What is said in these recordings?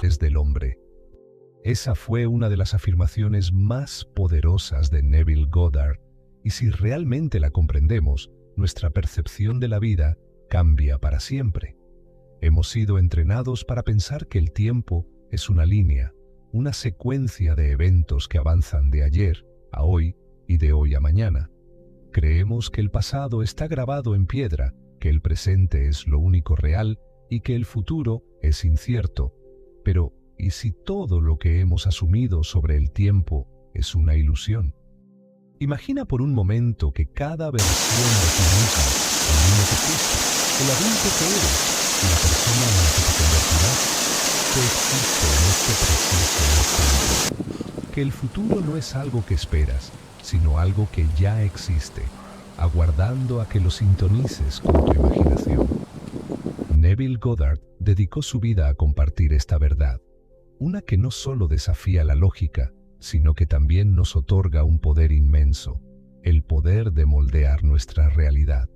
es del hombre. Esa fue una de las afirmaciones más poderosas de Neville Goddard, y si realmente la comprendemos, nuestra percepción de la vida cambia para siempre. Hemos sido entrenados para pensar que el tiempo es una línea, una secuencia de eventos que avanzan de ayer a hoy y de hoy a mañana. Creemos que el pasado está grabado en piedra, que el presente es lo único real y que el futuro es incierto. Pero, ¿y si todo lo que hemos asumido sobre el tiempo es una ilusión? Imagina por un momento que cada versión de ti mismo, el niño que fuiste, el adulto que eres y la persona en la que te convertirás, coexiste en este preciso instante. Que el futuro no es algo que esperas, sino algo que ya existe, aguardando a que lo sintonices con tu imaginación. Neville Goddard dedicó su vida a compartir esta verdad, una que no solo desafía la lógica, sino que también nos otorga un poder inmenso, el poder de moldear nuestra realidad.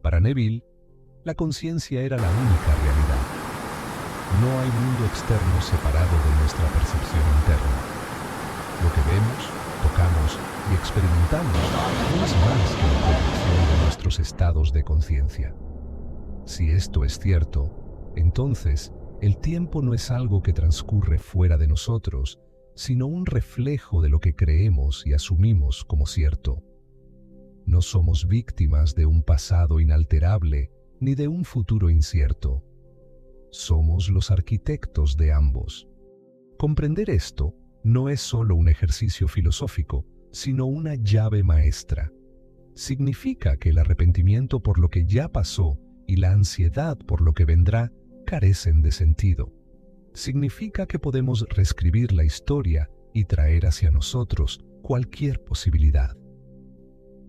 Para Neville, la conciencia era la única realidad. No hay mundo externo separado de nuestra percepción interna. Lo que vemos, tocamos y experimentamos no es más que la proyección de nuestros estados de conciencia. Si esto es cierto, entonces el tiempo no es algo que transcurre fuera de nosotros, sino un reflejo de lo que creemos y asumimos como cierto. No somos víctimas de un pasado inalterable ni de un futuro incierto. Somos los arquitectos de ambos. Comprender esto no es solo un ejercicio filosófico, sino una llave maestra. Significa que el arrepentimiento por lo que ya pasó y la ansiedad por lo que vendrá carecen de sentido. Significa que podemos reescribir la historia y traer hacia nosotros cualquier posibilidad.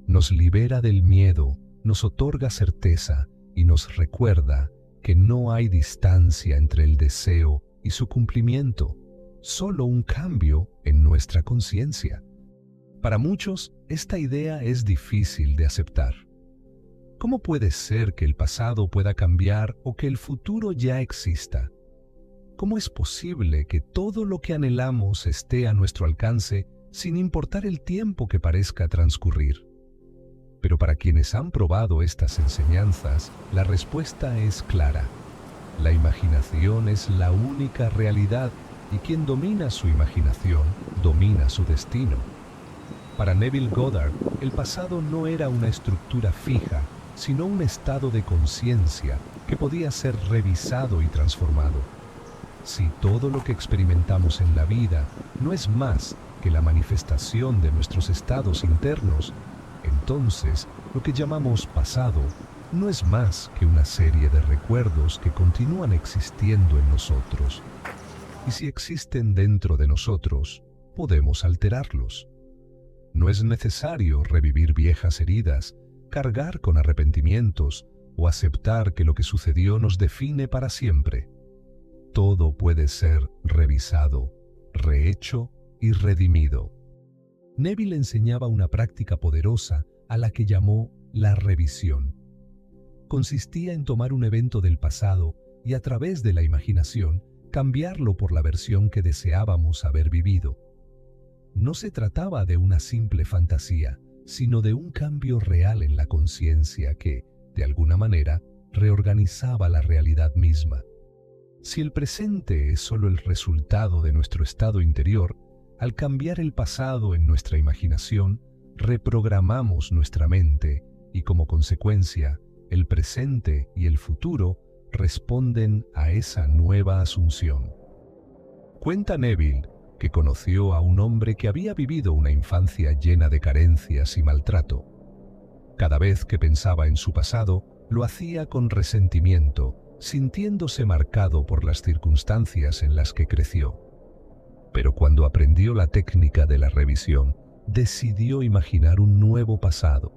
Nos libera del miedo, nos otorga certeza y nos recuerda que no hay distancia entre el deseo y su cumplimiento, solo un cambio en nuestra conciencia. Para muchos, esta idea es difícil de aceptar. ¿Cómo puede ser que el pasado pueda cambiar o que el futuro ya exista? ¿Cómo es posible que todo lo que anhelamos esté a nuestro alcance sin importar el tiempo que parezca transcurrir? Pero para quienes han probado estas enseñanzas, la respuesta es clara. La imaginación es la única realidad y quien domina su imaginación, domina su destino. Para Neville Goddard, el pasado no era una estructura fija, sino un estado de conciencia que podía ser revisado y transformado. Si todo lo que experimentamos en la vida no es más que la manifestación de nuestros estados internos, entonces lo que llamamos pasado no es más que una serie de recuerdos que continúan existiendo en nosotros. Y si existen dentro de nosotros, podemos alterarlos. No es necesario revivir viejas heridas, cargar con arrepentimientos o aceptar que lo que sucedió nos define para siempre. Todo puede ser revisado, rehecho y redimido. Neville enseñaba una práctica poderosa a la que llamó la revisión. Consistía en tomar un evento del pasado y a través de la imaginación cambiarlo por la versión que deseábamos haber vivido. No se trataba de una simple fantasía, sino de un cambio real en la conciencia que, de alguna manera, reorganizaba la realidad misma. Si el presente es solo el resultado de nuestro estado interior, al cambiar el pasado en nuestra imaginación, reprogramamos nuestra mente y, como consecuencia, el presente y el futuro responden a esa nueva asunción. Cuenta Neville que conoció a un hombre que había vivido una infancia llena de carencias y maltrato. Cada vez que pensaba en su pasado, lo hacía con resentimiento, sintiéndose marcado por las circunstancias en las que creció. Pero cuando aprendió la técnica de la revisión, decidió imaginar un nuevo pasado.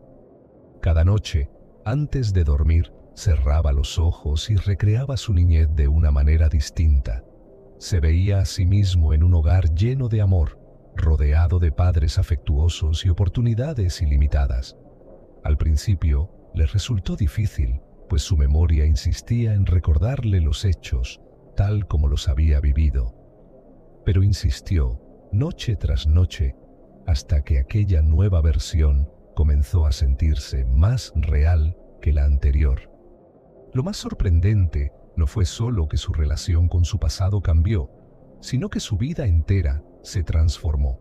Cada noche, antes de dormir, cerraba los ojos y recreaba su niñez de una manera distinta. Se veía a sí mismo en un hogar lleno de amor, rodeado de padres afectuosos y oportunidades ilimitadas. Al principio, le resultó difícil, pues su memoria insistía en recordarle los hechos, tal como los había vivido. Pero insistió, noche tras noche, hasta que aquella nueva versión comenzó a sentirse más real que la anterior. Lo más sorprendente no fue solo que su relación con su pasado cambió, sino que su vida entera se transformó.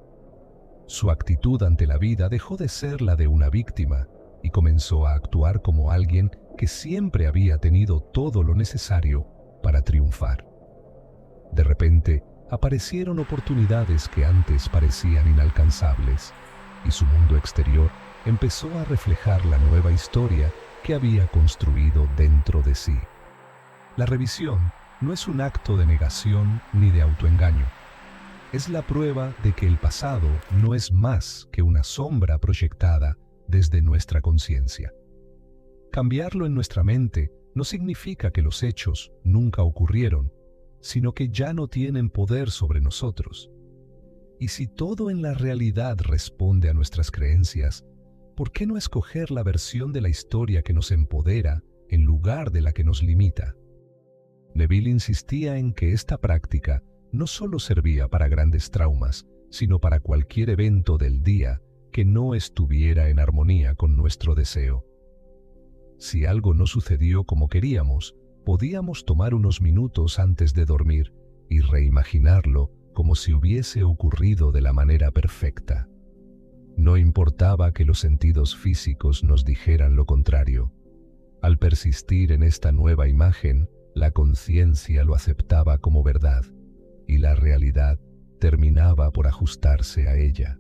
Su actitud ante la vida dejó de ser la de una víctima y comenzó a actuar como alguien que siempre había tenido todo lo necesario para triunfar. De repente, aparecieron oportunidades que antes parecían inalcanzables, y su mundo exterior empezó a reflejar la nueva historia que había construido dentro de sí. La revisión no es un acto de negación ni de autoengaño. Es la prueba de que el pasado no es más que una sombra proyectada desde nuestra conciencia. Cambiarlo en nuestra mente no significa que los hechos nunca ocurrieron, sino que ya no tienen poder sobre nosotros. Y si todo en la realidad responde a nuestras creencias, ¿por qué no escoger la versión de la historia que nos empodera en lugar de la que nos limita? Neville insistía en que esta práctica no solo servía para grandes traumas, sino para cualquier evento del día que no estuviera en armonía con nuestro deseo. Si algo no sucedió como queríamos, podíamos tomar unos minutos antes de dormir y reimaginarlo como si hubiese ocurrido de la manera perfecta. No importaba que los sentidos físicos nos dijeran lo contrario. Al persistir en esta nueva imagen, la conciencia lo aceptaba como verdad, y la realidad terminaba por ajustarse a ella.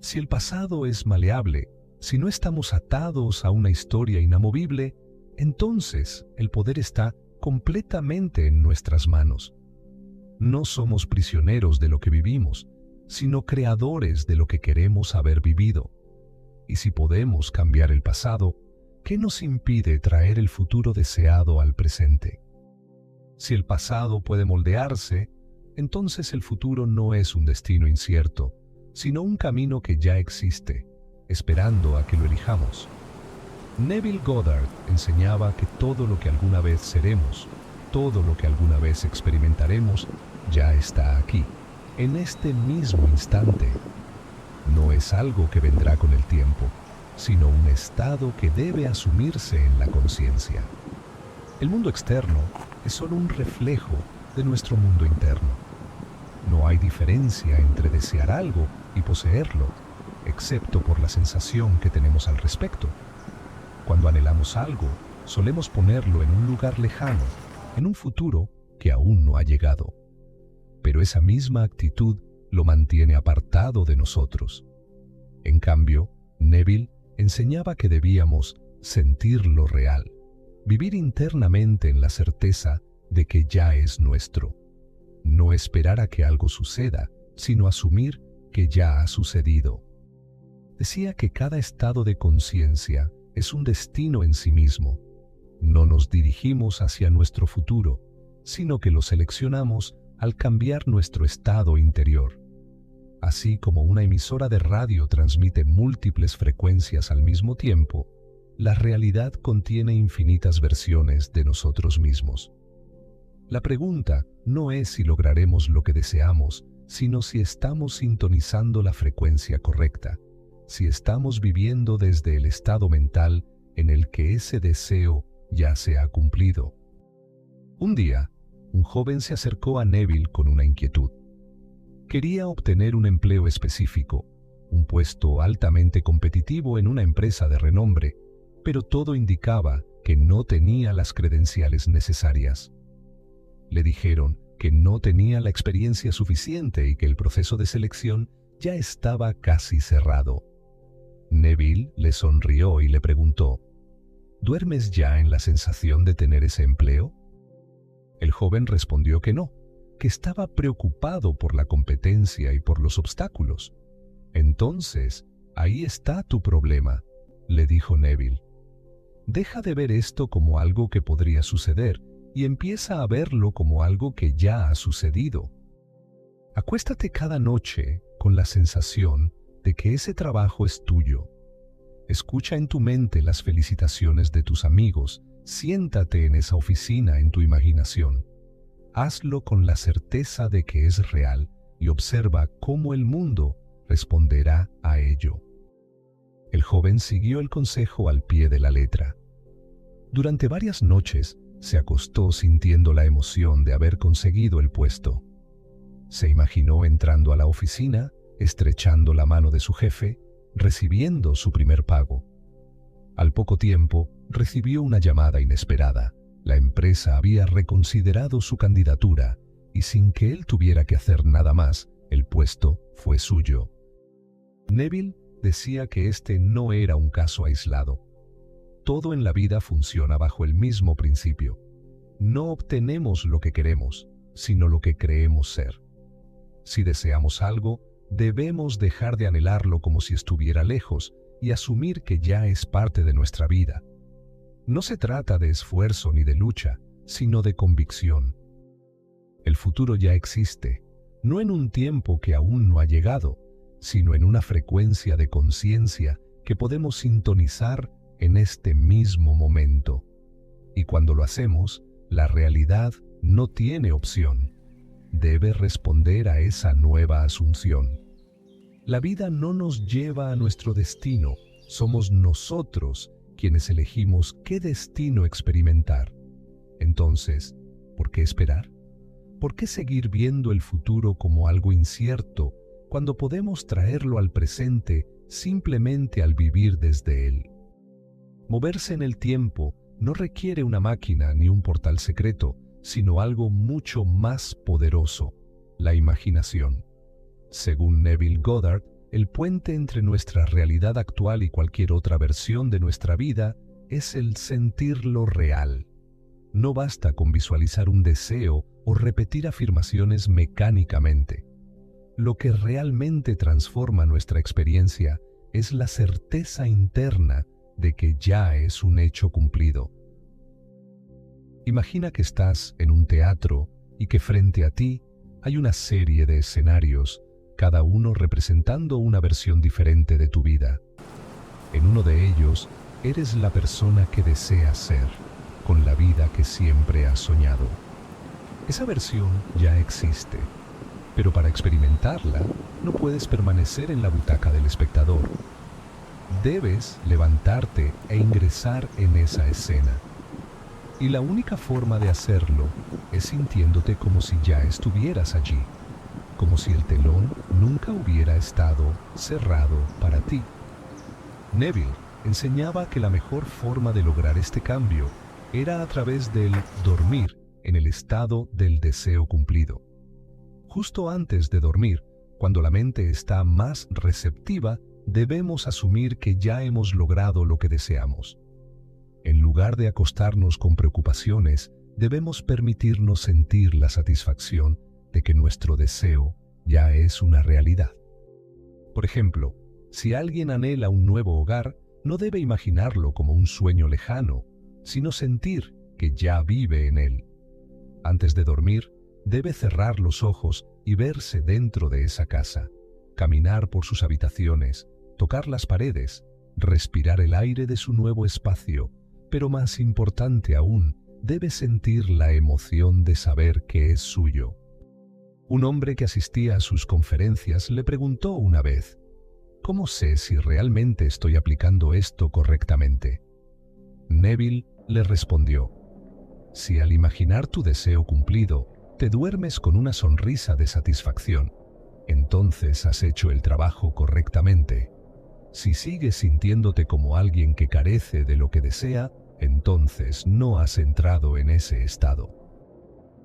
Si el pasado es maleable, si no estamos atados a una historia inamovible, entonces el poder está completamente en nuestras manos. No somos prisioneros de lo que vivimos, sino creadores de lo que queremos haber vivido. Y si podemos cambiar el pasado, ¿qué nos impide traer el futuro deseado al presente? Si el pasado puede moldearse, entonces el futuro no es un destino incierto, sino un camino que ya existe, esperando a que lo elijamos. Neville Goddard enseñaba que todo lo que alguna vez seremos, todo lo que alguna vez experimentaremos, ya está aquí, en este mismo instante. No es algo que vendrá con el tiempo, sino un estado que debe asumirse en la conciencia. El mundo externo es solo un reflejo de nuestro mundo interno. No hay diferencia entre desear algo y poseerlo, excepto por la sensación que tenemos al respecto. Cuando anhelamos algo, solemos ponerlo en un lugar lejano, en un futuro que aún no ha llegado. Pero esa misma actitud lo mantiene apartado de nosotros. En cambio, Neville enseñaba que debíamos sentir lo real, vivir internamente en la certeza de que ya es nuestro. No esperar a que algo suceda, sino asumir que ya ha sucedido. Decía que cada estado de conciencia es un destino en sí mismo. No nos dirigimos hacia nuestro futuro, sino que lo seleccionamos al cambiar nuestro estado interior. Así como una emisora de radio transmite múltiples frecuencias al mismo tiempo, la realidad contiene infinitas versiones de nosotros mismos. La pregunta no es si lograremos lo que deseamos, sino si estamos sintonizando la frecuencia correcta, si estamos viviendo desde el estado mental en el que ese deseo ya se ha cumplido. Un día, un joven se acercó a Neville con una inquietud. Quería obtener un empleo específico, un puesto altamente competitivo en una empresa de renombre, pero todo indicaba que no tenía las credenciales necesarias. Le dijeron que no tenía la experiencia suficiente y que el proceso de selección ya estaba casi cerrado. Neville le sonrió y le preguntó: ¿Duermes ya en la sensación de tener ese empleo? El joven respondió que no, que estaba preocupado por la competencia y por los obstáculos. Entonces, ahí está tu problema, le dijo Neville. Deja de ver esto como algo que podría suceder y empieza a verlo como algo que ya ha sucedido. Acuéstate cada noche con la sensación de que ese trabajo es tuyo. Escucha en tu mente las felicitaciones de tus amigos, siéntate en esa oficina en tu imaginación hazlo con la certeza de que es real y observa cómo el mundo responderá a ello. El joven siguió el consejo al pie de la letra. Durante varias noches se acostó sintiendo la emoción de haber conseguido el puesto. Se imaginó entrando a la oficina, estrechando la mano de su jefe, recibiendo su primer pago. Al poco tiempo, recibió una llamada inesperada. La empresa había reconsiderado su candidatura y sin que él tuviera que hacer nada más, el puesto fue suyo. Neville decía que este no era un caso aislado. Todo en la vida funciona bajo el mismo principio. No obtenemos lo que queremos, sino lo que creemos ser. Si deseamos algo, debemos dejar de anhelarlo como si estuviera lejos y asumir que ya es parte de nuestra vida. No se trata de esfuerzo ni de lucha, sino de convicción. El futuro ya existe, no en un tiempo que aún no ha llegado, sino en una frecuencia de conciencia que podemos sintonizar en este mismo momento. Y cuando lo hacemos, la realidad no tiene opción. Debe responder a esa nueva asunción. La vida no nos lleva a nuestro destino, somos nosotros quienes elegimos qué destino experimentar. Entonces, ¿por qué esperar? ¿Por qué seguir viendo el futuro como algo incierto cuando podemos traerlo al presente simplemente al vivir desde él? Moverse en el tiempo no requiere una máquina ni un portal secreto, sino algo mucho más poderoso, la imaginación. Según Neville Goddard, el puente entre nuestra realidad actual y cualquier otra versión de nuestra vida es el sentirlo real. No basta con visualizar un deseo o repetir afirmaciones mecánicamente. Lo que realmente transforma nuestra experiencia es la certeza interna de que ya es un hecho cumplido. Imagina que estás en un teatro y que frente a ti hay una serie de escenarios, cada uno representando una versión diferente de tu vida. En uno de ellos, eres la persona que deseas ser, con la vida que siempre has soñado. Esa versión ya existe, pero para experimentarla, no puedes permanecer en la butaca del espectador. Debes levantarte e ingresar en esa escena. Y la única forma de hacerlo es sintiéndote como si ya estuvieras allí, como si el telón nunca hubiera estado cerrado para ti. Neville enseñaba que la mejor forma de lograr este cambio era a través del dormir en el estado del deseo cumplido. Justo antes de dormir, cuando la mente está más receptiva, debemos asumir que ya hemos logrado lo que deseamos. En lugar de acostarnos con preocupaciones, debemos permitirnos sentir la satisfacción de que nuestro deseo ya es una realidad. Por ejemplo, si alguien anhela un nuevo hogar, no debe imaginarlo como un sueño lejano, sino sentir que ya vive en él. Antes de dormir, debe cerrar los ojos y verse dentro de esa casa, caminar por sus habitaciones, tocar las paredes, respirar el aire de su nuevo espacio, pero más importante aún, debe sentir la emoción de saber que es suyo. Un hombre que asistía a sus conferencias le preguntó una vez, ¿cómo sé si realmente estoy aplicando esto correctamente? Neville le respondió, si al imaginar tu deseo cumplido, te duermes con una sonrisa de satisfacción, entonces has hecho el trabajo correctamente. Si sigues sintiéndote como alguien que carece de lo que desea, entonces no has entrado en ese estado.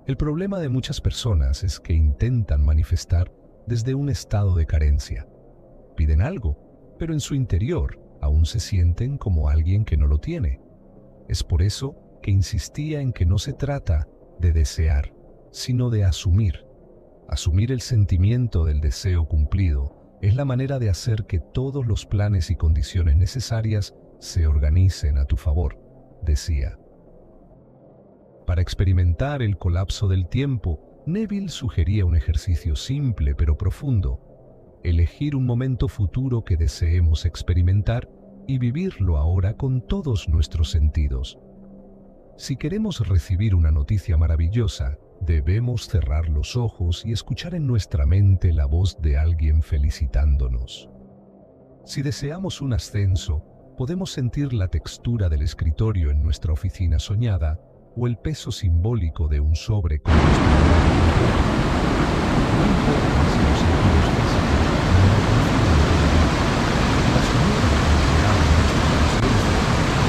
El problema de muchas personas es que intentan manifestar desde un estado de carencia. Piden algo, pero en su interior aún se sienten como alguien que no lo tiene. Es por eso que insistía en que no se trata de desear, sino de asumir. Asumir el sentimiento del deseo cumplido es la manera de hacer que todos los planes y condiciones necesarias se organicen a tu favor, decía. Para experimentar el colapso del tiempo, Neville sugería un ejercicio simple pero profundo: elegir un momento futuro que deseemos experimentar y vivirlo ahora con todos nuestros sentidos. Si queremos recibir una noticia maravillosa, debemos cerrar los ojos y escuchar en nuestra mente la voz de alguien felicitándonos. Si deseamos un ascenso, podemos sentir la textura del escritorio en nuestra oficina soñada o el peso simbólico de un sobre con nuestro nombre. No importa si los sentidos físicos no lo confirman. En la sonora que creamos nuestra conciencia,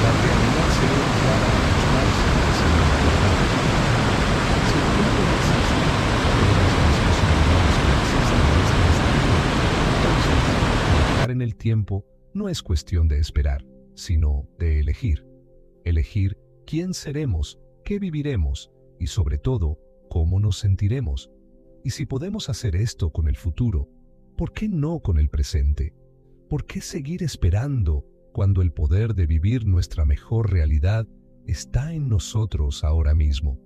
la realidad se ve obligada a ajustarse a esa nueva verdad. Si el tiempo no existe, todas las posibilidades que existen en este instante, entonces, viajar en el tiempo no es cuestión de esperar, sino de elegir. Elegir quién seremos, qué viviremos y, sobre todo, cómo nos sentiremos. Y si podemos hacer esto con el futuro, ¿por qué no con el presente? ¿Por qué seguir esperando cuando el poder de vivir nuestra mejor realidad está en nosotros ahora mismo?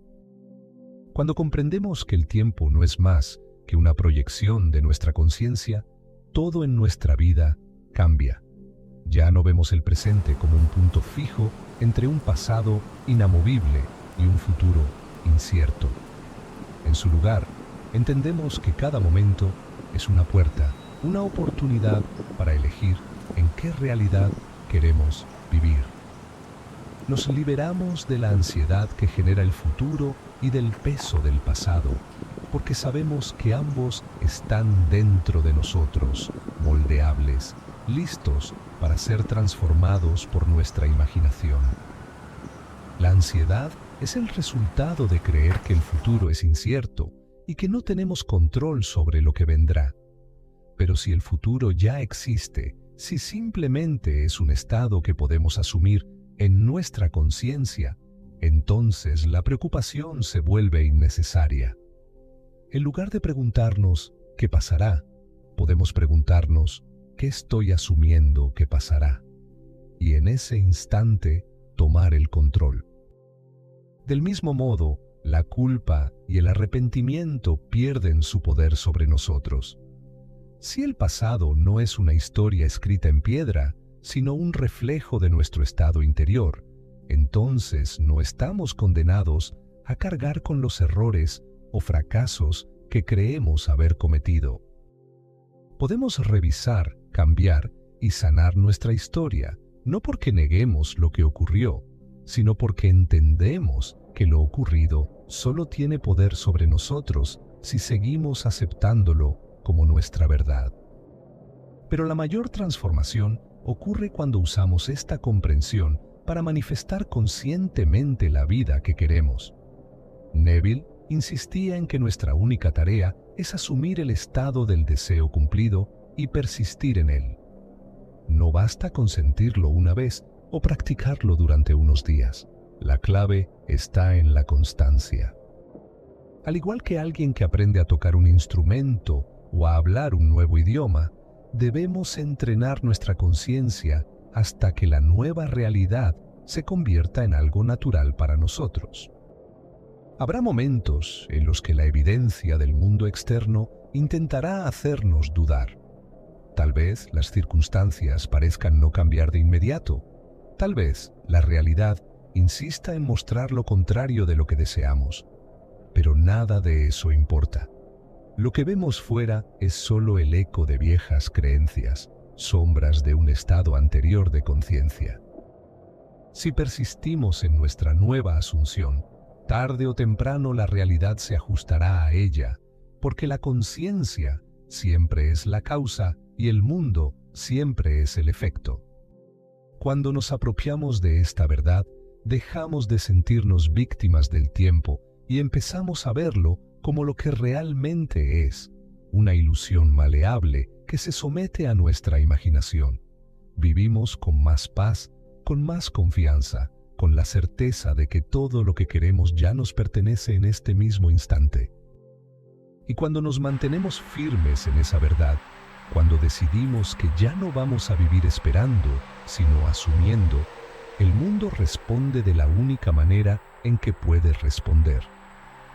Cuando comprendemos que el tiempo no es más que una proyección de nuestra conciencia, todo en nuestra vida cambia. Ya no vemos el presente como un punto fijo entre un pasado inamovible y un futuro incierto. En su lugar, entendemos que cada momento es una puerta, una oportunidad para elegir en qué realidad queremos vivir. Nos liberamos de la ansiedad que genera el futuro y del peso del pasado, porque sabemos que ambos están dentro de nosotros, moldeables, listos para ser transformados por nuestra imaginación. La ansiedad es el resultado de creer que el futuro es incierto y que no tenemos control sobre lo que vendrá. Pero si el futuro ya existe, si simplemente es un estado que podemos asumir en nuestra conciencia, entonces la preocupación se vuelve innecesaria. En lugar de preguntarnos ¿qué pasará?, podemos preguntarnos ¿qué estoy asumiendo que pasará? Y en ese instante tomar el control. Del mismo modo, la culpa y el arrepentimiento pierden su poder sobre nosotros. Si el pasado no es una historia escrita en piedra, sino un reflejo de nuestro estado interior, entonces no estamos condenados a cargar con los errores o fracasos que creemos haber cometido. Podemos revisar, cambiar y sanar nuestra historia, no porque neguemos lo que ocurrió, sino porque entendemos que lo ocurrido solo tiene poder sobre nosotros si seguimos aceptándolo como nuestra verdad. Pero la mayor transformación ocurre cuando usamos esta comprensión para manifestar conscientemente la vida que queremos. Neville insistía en que nuestra única tarea es asumir el estado del deseo cumplido y persistir en él. No basta con sentirlo una vez o practicarlo durante unos días. La clave está en la constancia. Al igual que alguien que aprende a tocar un instrumento o a hablar un nuevo idioma, debemos entrenar nuestra conciencia hasta que la nueva realidad se convierta en algo natural para nosotros. Habrá momentos en los que la evidencia del mundo externo intentará hacernos dudar. Tal vez las circunstancias parezcan no cambiar de inmediato. Tal vez la realidad insista en mostrar lo contrario de lo que deseamos. Pero nada de eso importa. Lo que vemos fuera es solo el eco de viejas creencias, sombras de un estado anterior de conciencia. Si persistimos en nuestra nueva asunción, tarde o temprano la realidad se ajustará a ella, porque la conciencia siempre es la causa y el mundo siempre es el efecto. Cuando nos apropiamos de esta verdad, dejamos de sentirnos víctimas del tiempo y empezamos a verlo como lo que realmente es, una ilusión maleable que se somete a nuestra imaginación. Vivimos con más paz, con más confianza, con la certeza de que todo lo que queremos ya nos pertenece en este mismo instante. Y cuando nos mantenemos firmes en esa verdad, cuando decidimos que ya no vamos a vivir esperando, sino asumiendo, el mundo responde de la única manera en que puede responder,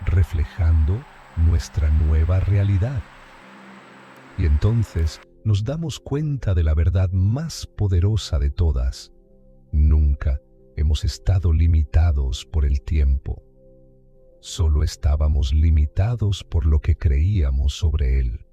reflejando nuestra nueva realidad. Y entonces nos damos cuenta de la verdad más poderosa de todas. Nunca hemos estado limitados por el tiempo. solo estábamos limitados por lo que creíamos sobre él.